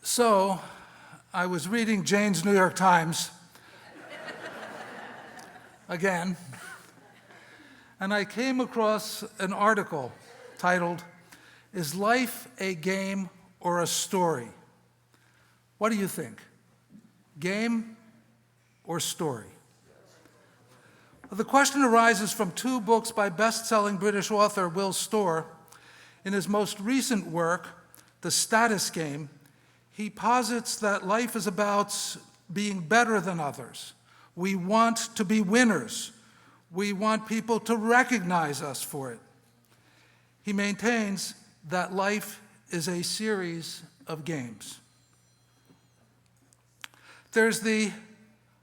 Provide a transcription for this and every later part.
So, I was reading Jane's New York Times again, and I came across an article titled, "Is Life a Game or a Story?" What do you think? Game or story? Well, the question arises from two books by best-selling British author Will Storr. In his most recent work, The Status Game, he posits that life is about being better than others. We want to be winners. We want people to recognize us for it. He maintains that life is a series of games. There's the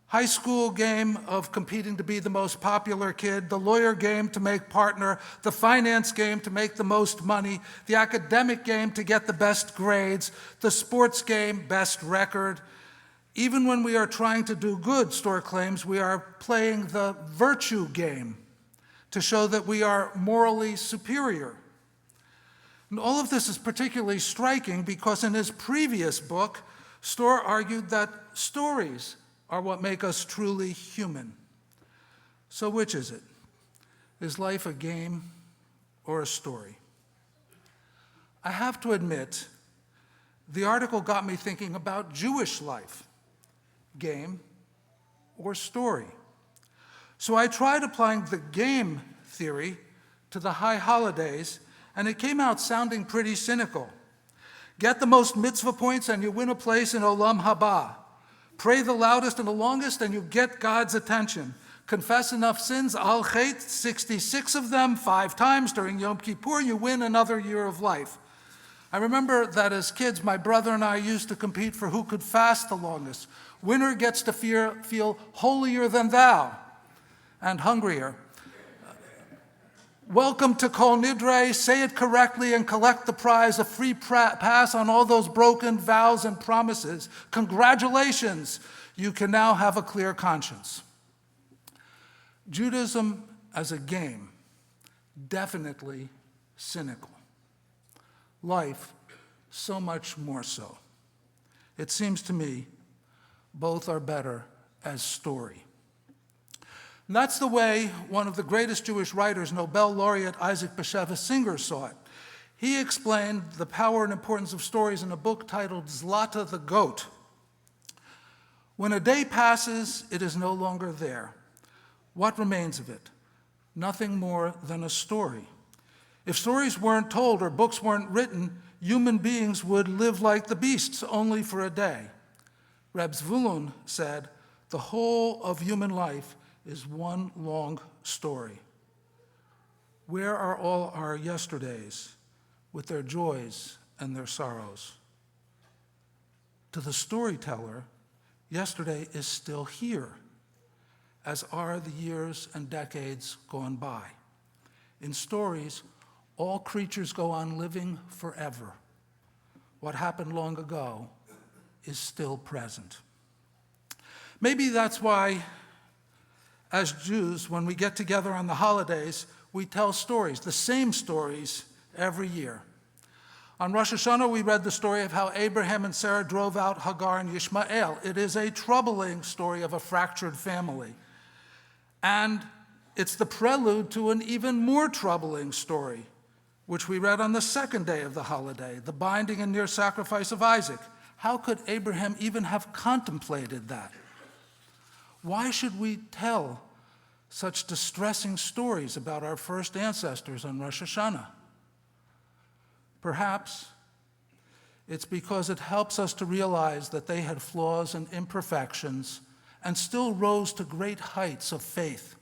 high school game of competing to be the most popular kid, the lawyer game to make partner, the finance game to make the most money, the academic game to get the best grades, the sports game, best record. Even when we are trying to do good, Storr claims, we are playing the virtue game to show that we are morally superior. And all of this is particularly striking because in his previous book, Storr argued that stories are what make us truly human. So which is it? Is life a game or a story? I have to admit, the article got me thinking about Jewish life. Game or story? So I tried applying the game theory to the high holidays, and it came out sounding pretty cynical. Get the most mitzvah points and you win a place in Olam Haba. Pray the loudest and the longest and you get God's attention. Confess enough sins, al chet, 66 of them, 5 times during Yom Kippur, you win another year of life. I remember that as kids, my brother and I used to compete for who could fast the longest. Winner gets to feel holier than thou and hungrier. Welcome to Kol Nidre, say it correctly and collect the prize, a free pass on all those broken vows and promises. Congratulations, you can now have a clear conscience. Judaism as a game, definitely cynical. Life, so much more so. It seems to me both are better as story. And that's the way one of the greatest Jewish writers, Nobel laureate Isaac Bashevis Singer, saw it. He explained the power and importance of stories in a book titled Zlata the Goat. When a day passes, it is no longer there. What remains of it? Nothing more than a story. If stories weren't told or books weren't written, human beings would live like the beasts, only for a day. Reb Zvulun said, the whole of human life is one long story. Where are all our yesterdays with their joys and their sorrows? To the storyteller, yesterday is still here, as are the years and decades gone by. In stories, all creatures go on living forever. What happened long ago is still present. Maybe that's why, as Jews, when we get together on the holidays, we tell stories, the same stories every year. On Rosh Hashanah, we read the story of how Abraham and Sarah drove out Hagar and Ishmael. It is a troubling story of a fractured family. And it's the prelude to an even more troubling story, which we read on the second day of the holiday, the binding and near sacrifice of Isaac. How could Abraham even have contemplated that? Why should we tell such distressing stories about our first ancestors on Rosh Hashanah? Perhaps it's because it helps us to realize that they had flaws and imperfections and still rose to great heights of faith,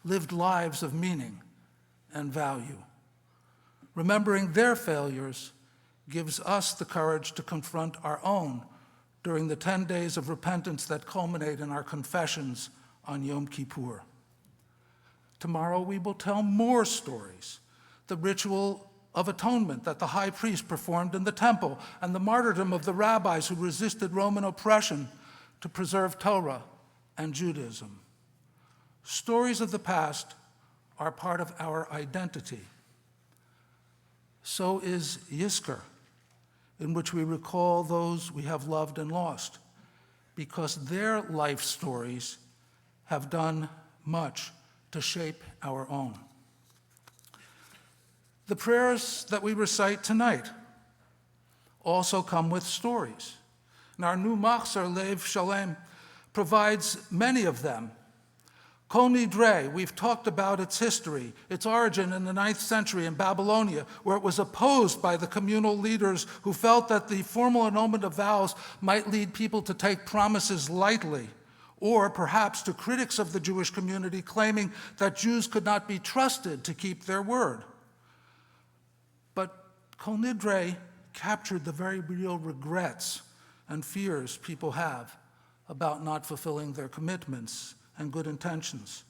lived lives of meaning and value. Remembering their failures gives us the courage to confront our own during the 10 days of repentance that culminate in our confessions on Yom Kippur. Tomorrow we will tell more stories, the ritual of atonement that the high priest performed in the temple, and the martyrdom of the rabbis who resisted Roman oppression to preserve Torah and Judaism. Stories of the past are part of our identity. So is Yizkor. in which we recall those we have loved and lost, because their life stories have done much to shape our own. The prayers that we recite tonight also come with stories. And our new Machzor, Lev Sholom, provides many of them. Kol Nidre, we've talked about its history, its origin in the 9th century in Babylonia, where it was opposed by the communal leaders who felt that the formal annulment of vows might lead people to take promises lightly, or perhaps to critics of the Jewish community claiming that Jews could not be trusted to keep their word. But Kol Nidre captured the very real regrets and fears people have about not fulfilling their commitments and good intentions.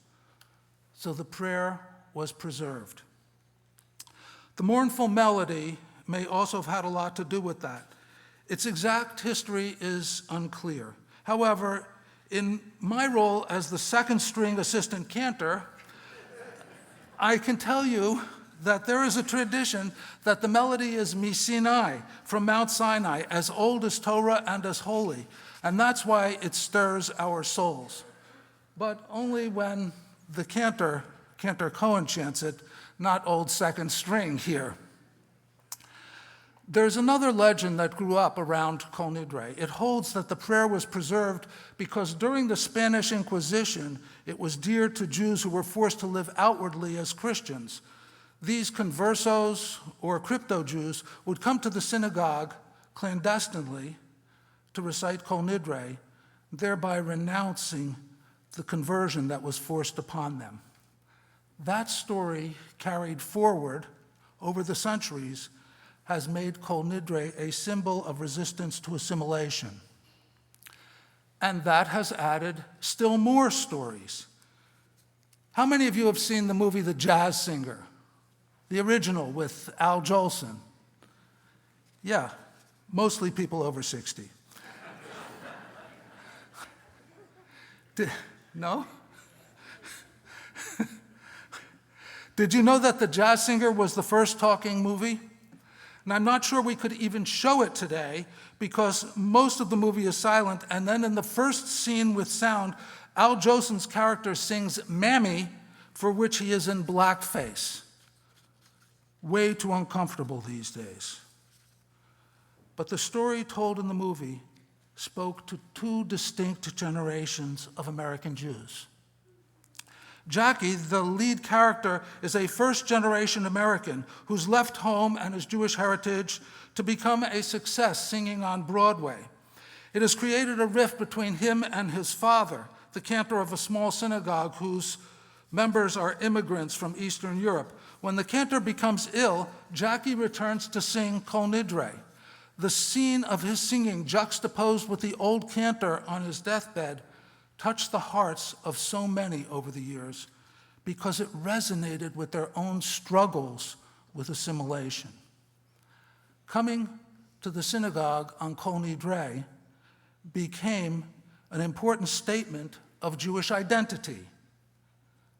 So the prayer was preserved. The mournful melody may also have had a lot to do with that. Its exact history is unclear. However, in my role as the second string assistant cantor, I can tell you that there is a tradition that the melody is Misinai, from Mount Sinai, as old as Torah and as holy, and that's why it stirs our souls. But only when the cantor Cohen, chants it, not old second string here. There's another legend that grew up around Kol Nidre. It holds that the prayer was preserved because during the Spanish Inquisition, it was dear to Jews who were forced to live outwardly as Christians. These conversos, or crypto-Jews, would come to the synagogue clandestinely to recite Kol Nidre, thereby renouncing the conversion that was forced upon them. That story, carried forward over the centuries, has made Kol Nidre a symbol of resistance to assimilation. And that has added still more stories. How many of you have seen the movie The Jazz Singer, the original with Al Jolson? Yeah, mostly people over 60. No? Did you know that The Jazz Singer was the first talking movie? And I'm not sure we could even show it today because most of the movie is silent, and then in the first scene with sound, Al Jolson's character sings Mammy, for which he is in blackface. Way too uncomfortable these days. But the story told in the movie spoke to two distinct generations of American Jews. Jackie, the lead character, is a first-generation American who's left home and his Jewish heritage to become a success singing on Broadway. It has created a rift between him and his father, the cantor of a small synagogue whose members are immigrants from Eastern Europe. When the cantor becomes ill, Jackie returns to sing Kol Nidre. The scene of his singing, juxtaposed with the old cantor on his deathbed, touched the hearts of so many over the years because it resonated with their own struggles with assimilation. Coming to the synagogue on Kol Nidre became an important statement of Jewish identity,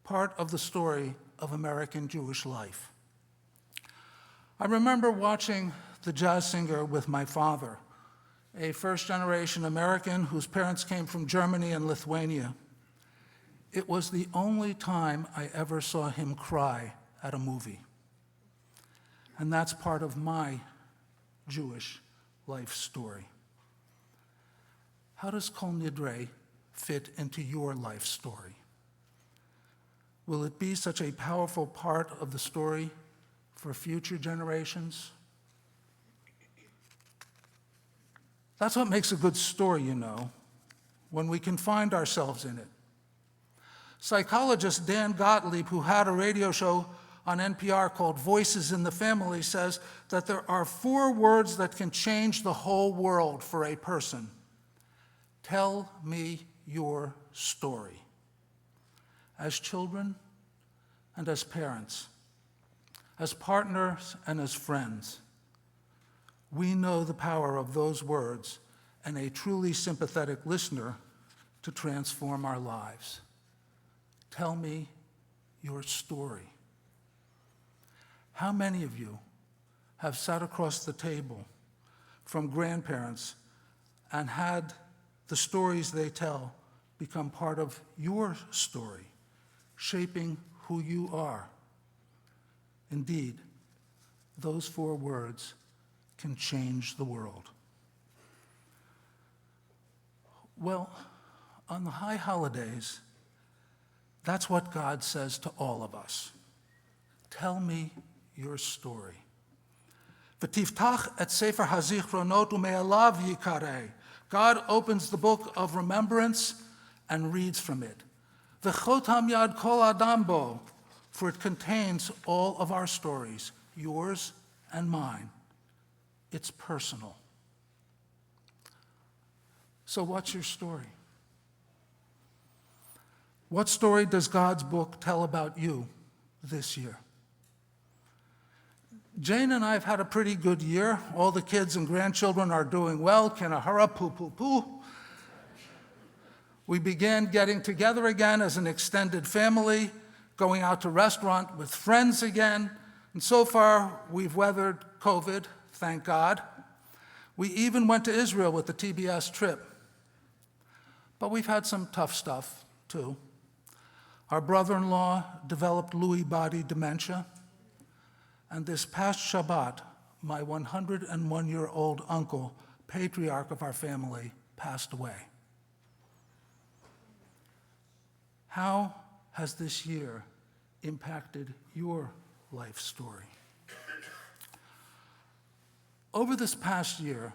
part of the story of American Jewish life. I remember watching The Jazz Singer with my father, a first-generation American whose parents came from Germany and Lithuania. It was the only time I ever saw him cry at a movie. And that's part of my Jewish life story. How does Kol Nidre fit into your life story? Will it be such a powerful part of the story for future generations? That's what makes a good story, you know, when we can find ourselves in it. Psychologist Dan Gottlieb, who had a radio show on NPR called Voices in the Family, says that there are 4 words that can change the whole world for a person. Tell me your story. As children and as parents, as partners and as friends, we know the power of those words and a truly sympathetic listener to transform our lives. Tell me your story. How many of you have sat across the table from grandparents and had the stories they tell become part of your story, shaping who you are. Indeed, those 4 words can change the world. Well, on the high holidays, that's what God says to all of us. Tell me your story. V'tiftach et sefer hazichronot u'me'alav yikareh. God opens the book of remembrance and reads from it. V'chotam yad kol adam bo, for it contains all of our stories, yours and mine. It's personal. So what's your story? What story does God's book tell about you this year? Jane and I have had a pretty good year. All the kids and grandchildren are doing well. Kinahara, poo, poo, poo. We began getting together again as an extended family, going out to restaurant with friends again. And so far, we've weathered COVID, thank God. We even went to Israel with the TBS trip. But we've had some tough stuff, too. Our brother-in-law developed Lewy body dementia. And this past Shabbat, my 101-year-old uncle, patriarch of our family, passed away. How has this year impacted your life story? Over this past year,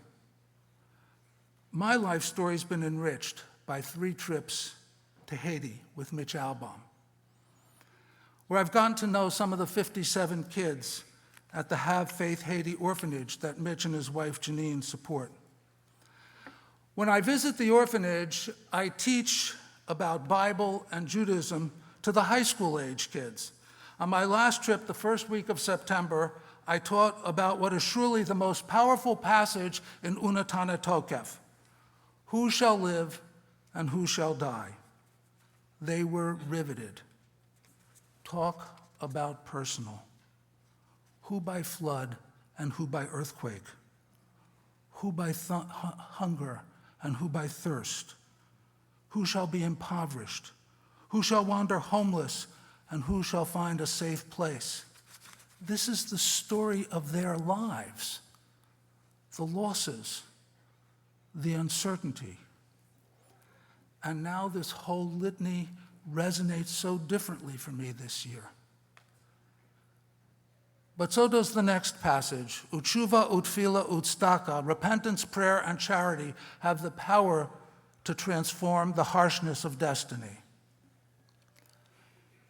my life story has been enriched by 3 trips to Haiti with Mitch Albom, where I've gotten to know some of the 57 kids at the Have Faith Haiti orphanage that Mitch and his wife Janine support. When I visit the orphanage, I teach about Bible and Judaism to the high school age kids. On my last trip, the first week of September, I taught about what is surely the most powerful passage in Untitled Chapter. Who shall live and who shall die? They were riveted. Talk about personal. Who by flood and who by earthquake? Who by hunger and who by thirst? Who shall be impoverished? Who shall wander homeless and who shall find a safe place? This is the story of their lives, the losses, the uncertainty. And now this whole litany resonates so differently for me this year. But so does the next passage. Utshuva, utfila, utstaka, repentance, prayer, and charity have the power to transform the harshness of destiny.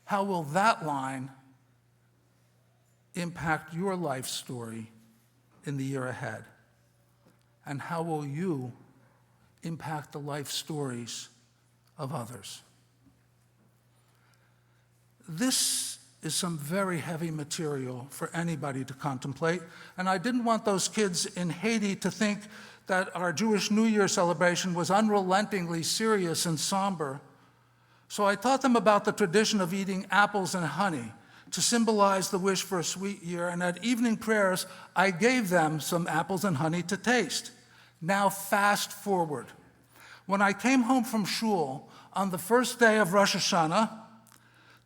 How will that line impact your life story in the year ahead? And how will you impact the life stories of others? This is some very heavy material for anybody to contemplate, and I didn't want those kids in Haiti to think that our Jewish New Year celebration was unrelentingly serious and somber. So I taught them about the tradition of eating apples and honey to symbolize the wish for a sweet year, and at evening prayers, I gave them some apples and honey to taste. Now fast forward. When I came home from shul on the first day of Rosh Hashanah,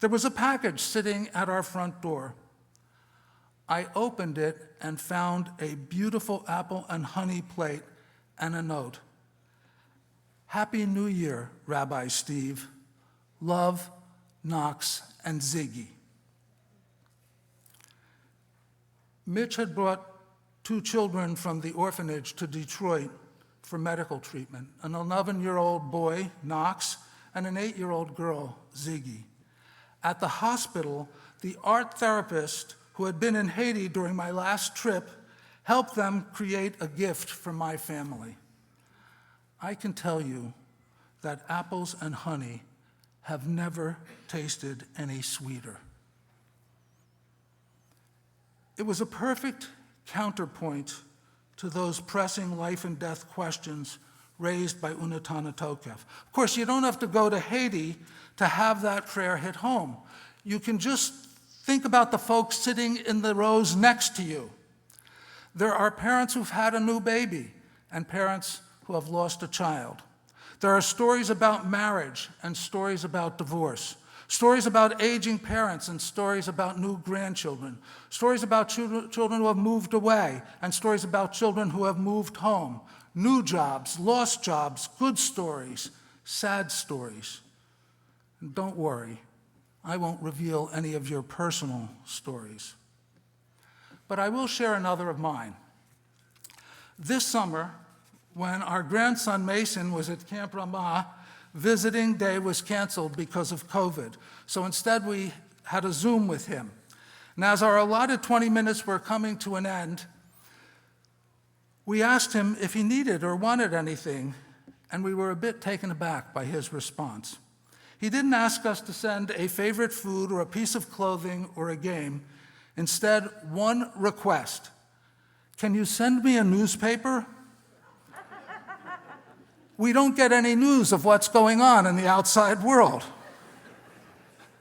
there was a package sitting at our front door. I opened it and found a beautiful apple and honey plate and a note. Happy New Year, Rabbi Steve. Love, Knox, and Ziggy. Mitch had brought 2 children from the orphanage to Detroit for medical treatment, an 11-year-old boy, Knox, and an 8-year-old girl, Ziggy. At the hospital, the art therapist who had been in Haiti during my last trip helped them create a gift for my family. I can tell you that apples and honey have never tasted any sweeter. It was a perfect counterpoint to those pressing life and death questions raised by Unatana Tokev. Of course, you don't have to go to Haiti to have that prayer hit home. You can just think about the folks sitting in the rows next to you. There are parents who've had a new baby and parents who have lost a child. There are stories about marriage and stories about divorce, stories about aging parents and stories about new grandchildren, stories about children who have moved away and stories about children who have moved home, new jobs, lost jobs, good stories, sad stories. And don't worry, I won't reveal any of your personal stories. But I will share another of mine. This summer, when our grandson Mason was at Camp Ramah, visiting day was canceled because of COVID. So instead we had a Zoom with him. And as our allotted 20 minutes were coming to an end, we asked him if he needed or wanted anything, and we were a bit taken aback by his response. He didn't ask us to send a favorite food or a piece of clothing or a game. Instead, one request: can you send me a newspaper? We don't get any news of what's going on in the outside world.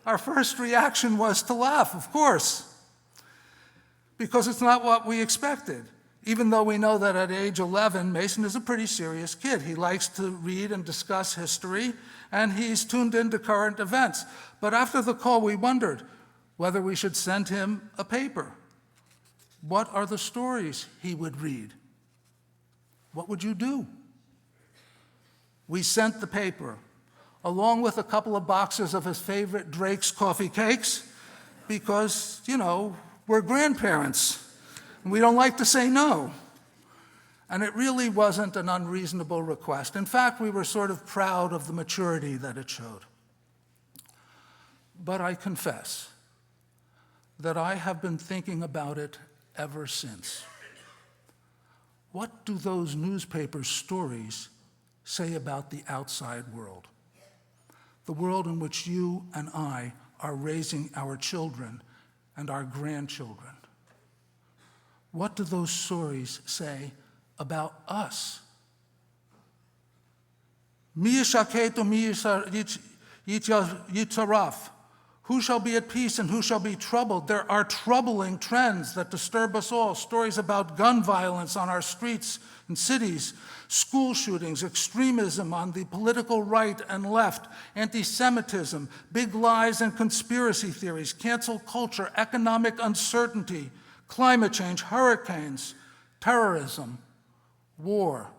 Our first reaction was to laugh, of course, because it's not what we expected. Even though we know that at age 11, Mason is a pretty serious kid. He likes to read and discuss history, and he's tuned into current events. But after the call, we wondered whether we should send him a paper. What are the stories he would read? What would you do? We sent the paper, along with a couple of boxes of his favorite Drake's coffee cakes, because, we're grandparents, and we don't like to say no. And it really wasn't an unreasonable request. In fact, we were sort of proud of the maturity that it showed. But I confess that I have been thinking about it ever since. What do those newspaper stories say about the outside world? The world in which you and I are raising our children and our grandchildren. What do those stories say about us? Mi yishaket u'mi yitzaraf. Who shall be at peace and who shall be troubled? There are troubling trends that disturb us all. Stories about gun violence on our streets and cities, school shootings, extremism on the political right and left, anti-Semitism, big lies and conspiracy theories, cancel culture, economic uncertainty, climate change, hurricanes, terrorism, war.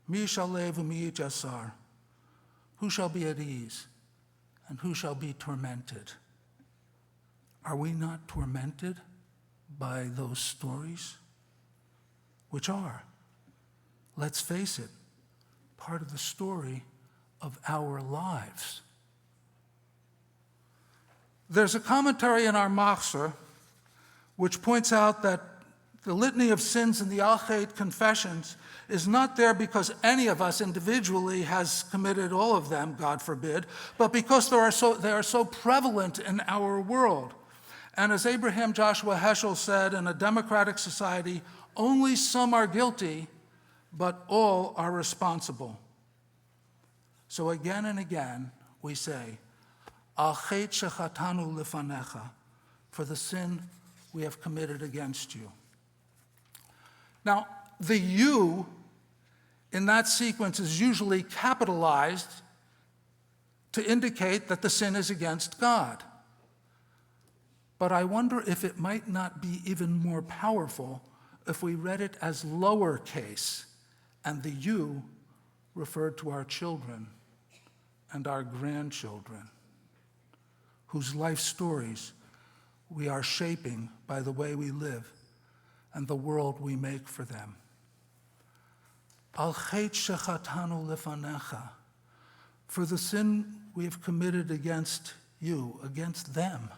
Mi shalev u'mi yasar. Who shall be at ease? And who shall be tormented? Are we not tormented by those stories? Which are, let's face it, part of the story of our lives. There's a commentary in our Machzor which points out that the litany of sins in the Al-Chet confessions is not there because any of us individually has committed all of them, God forbid, but because they are so prevalent in our world. And as Abraham Joshua Heschel said, in a democratic society, only some are guilty, but all are responsible. So again and again, we say, Al chet shechatanu lefanecha, for the sin we have committed against you. Now, the you in that sequence is usually capitalized to indicate that the sin is against God. But I wonder if it might not be even more powerful if we read it as lowercase, and the you referred to our children and our grandchildren, whose life stories we are shaping by the way we live and the world we make for them. Al chet shechatanu lefanecha, for the sin we have committed against you, against them,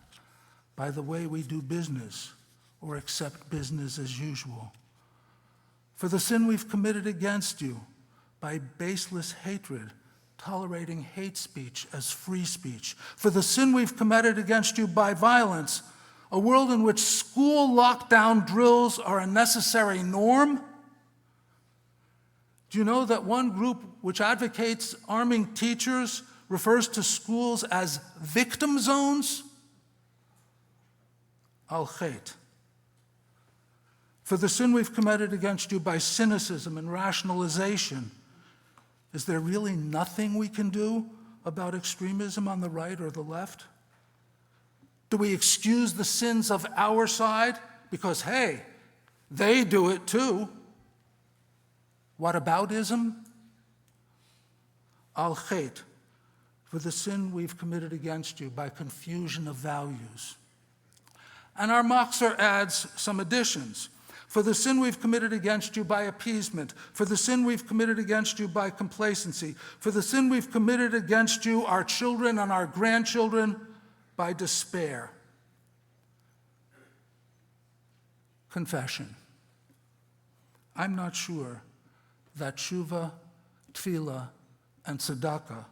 by the way we do business or accept business as usual. For the sin we've committed against you by baseless hatred, tolerating hate speech as free speech. For the sin we've committed against you by violence, a world in which school lockdown drills are a necessary norm. Do you know that one group which advocates arming teachers refers to schools as victim zones? Al chet. For the sin we've committed against you by cynicism and rationalization, is there really nothing we can do about extremism on the right or the left? Do we excuse the sins of our side because, hey, they do it too? Whataboutism? Al-Chet, for the sin we've committed against you by confusion of values. And our Machzor adds some additions. For the sin we've committed against you by appeasement, for the sin we've committed against you by complacency, for the sin we've committed against you, our children and our grandchildren, by despair. Confession. I'm not sure that tshuva, tefillah, and tzedakah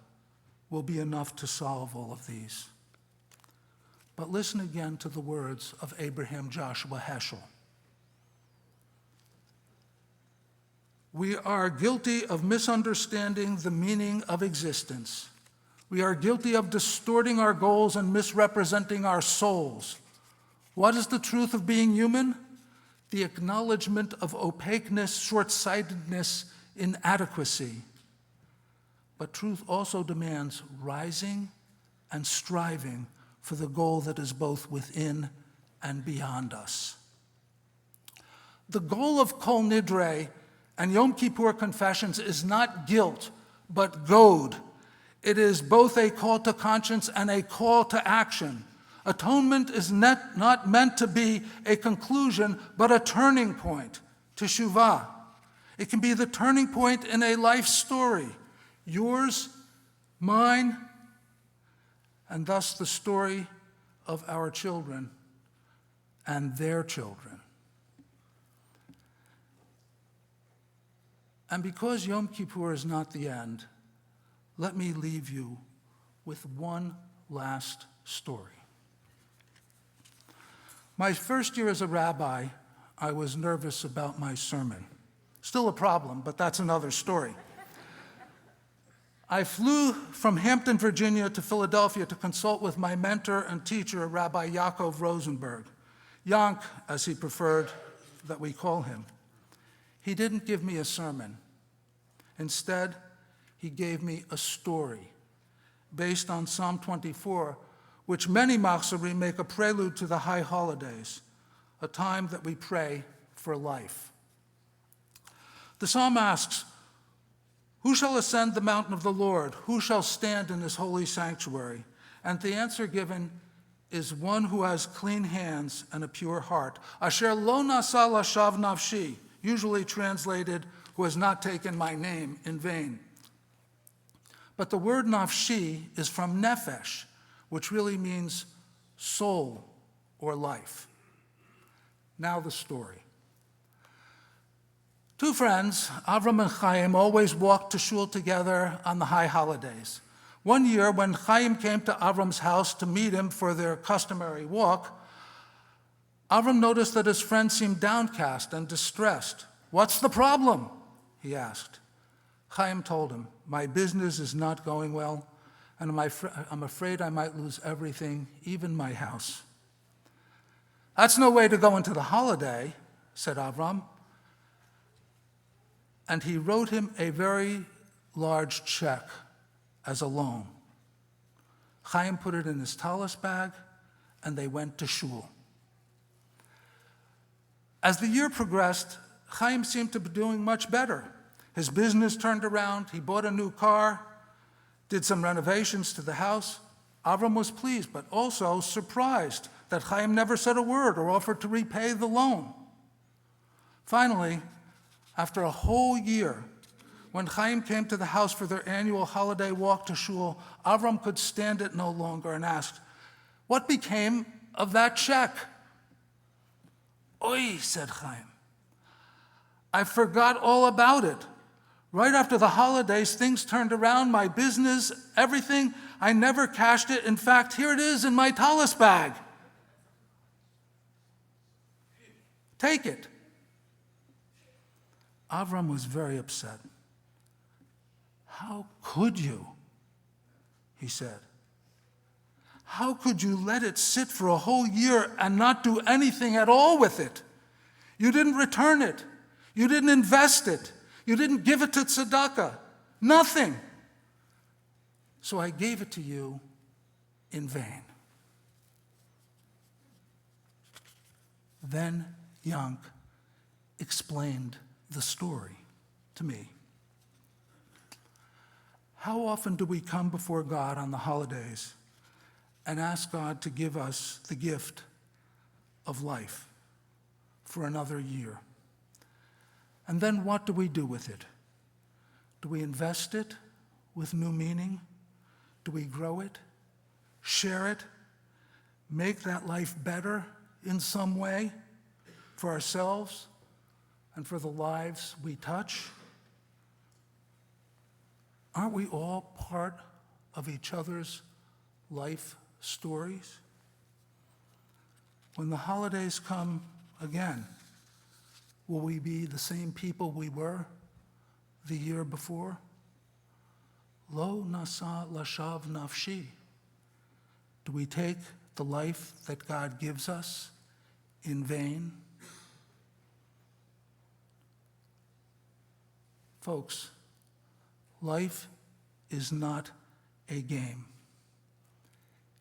will be enough to solve all of these. But listen again to the words of Abraham Joshua Heschel. We are guilty of misunderstanding the meaning of existence. We are guilty of distorting our goals and misrepresenting our souls. What is the truth of being human? The acknowledgement of opaqueness, short-sightedness, inadequacy. But truth also demands rising and striving for the goal that is both within and beyond us. The goal of Kol Nidre and Yom Kippur confessions is not guilt, but goad. It is both a call to conscience and a call to action. Atonement is not meant to be a conclusion, but a turning point, teshuvah. It can be the turning point in a life story, yours, mine, and thus the story of our children and their children. And because Yom Kippur is not the end, let me leave you with one last story. My first year as a rabbi, I was nervous about my sermon. Still a problem, but that's another story. I flew from Hampton, Virginia to Philadelphia to consult with my mentor and teacher, Rabbi Yaakov Rosenberg, Yank, as he preferred that we call him. He didn't give me a sermon. Instead, he gave me a story based on Psalm 24, which many Machzorim make a prelude to the high holidays, a time that we pray for life. The psalm asks, "Who shall ascend the mountain of the Lord? Who shall stand in his holy sanctuary?" And the answer given is one who has clean hands and a pure heart. Asher lo nasa lashav nafshi, usually translated, who has not taken my name in vain. But the word nafshi is from nefesh, which really means soul or life. Now the story. Two friends, Avram and Chaim, always walked to shul together on the high holidays. One year, when Chaim came to Avram's house to meet him for their customary walk, Avram noticed that his friend seemed downcast and distressed. "What's the problem?" he asked. Chaim told him, "My business is not going well, and I'm afraid I might lose everything, even my house." "That's no way to go into the holiday," said Avram. And he wrote him a very large check as a loan. Chaim put it in his talis bag, and they went to shul. As the year progressed, Chaim seemed to be doing much better. His business turned around, he bought a new car, did some renovations to the house. Avram was pleased, but also surprised that Chaim never said a word or offered to repay the loan. Finally, after a whole year, when Chaim came to the house for their annual holiday walk to shul, Avram could stand it no longer and asked, "What became of that check?" "Oy," said Chaim, "I forgot all about it. Right after the holidays, things turned around, my business, everything. I never cashed it. In fact, here it is in my talis bag. Take it." Avram was very upset. "How could you?" he said. "How could you let it sit for a whole year and not do anything at all with it? You didn't return it. You didn't invest it. You didn't give it to tzedakah. Nothing. So I gave it to you in vain. Then Yank explained the story to me. How often do we come before God on the holidays and ask God to give us the gift of life for another year? And then what do we do with it? Do we invest it with new meaning? Do we grow it, share it, make that life better in some way for ourselves and for the lives we touch? Aren't we all part of each other's life stories? When the holidays come again, will we be the same people we were the year before? Lo nasa lashav nafshi. Do we take the life that God gives us in vain? Folks, life is not a game.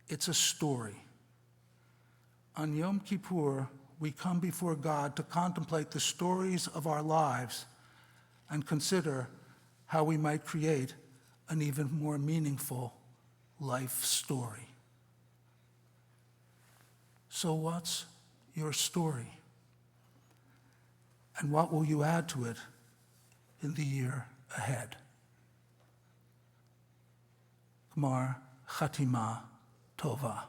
It's a story. On Yom Kippur, we come before God to contemplate the stories of our lives and consider how we might create an even more meaningful life story. So what's your story? And what will you add to it in the year ahead? Gmar Chatima Tova.